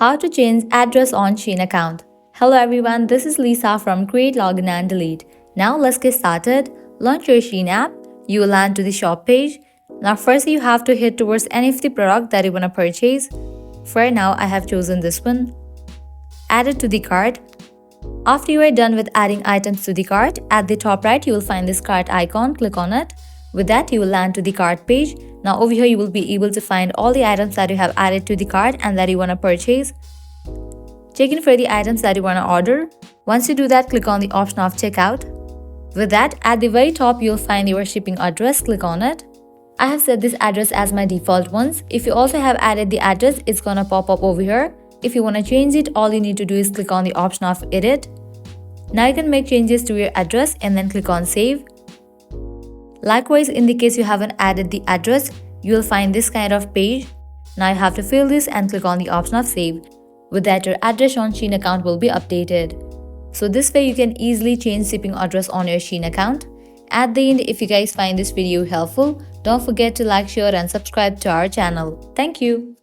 How to change address on Shein account. Hello everyone, this is Lisa from Create, Login and Delete. Now let's get started. Launch your Shein app. You will land to the shop page. Now first you have to head towards any of the product that you want to purchase. For now I have chosen this one. Add it to the cart. After you are done with adding items to the cart, at the top right you will find this cart icon. Click on it. With that you will land to the cart page. Now over here you will be able to find all the items that you have added to the cart and that you want to purchase. Check in for the items that you want to order. Once you do that, click on the option of checkout. With that, at the very top you'll find your shipping address. Click on it. I have set this address as my default ones. If you also have added the address, it's gonna pop up over here. If you want to change it, all you need to do is click on the option of edit. Now you can make changes to your address and then click on save. Likewise, in the case you haven't added the address, you will find this kind of page. Now you have to fill this and click on the option of save. With that, your address on Shein account will be updated. So this way you can easily change shipping address on your Shein account. At the end, if you guys find this video helpful, don't forget to like, share and subscribe to our channel. Thank you.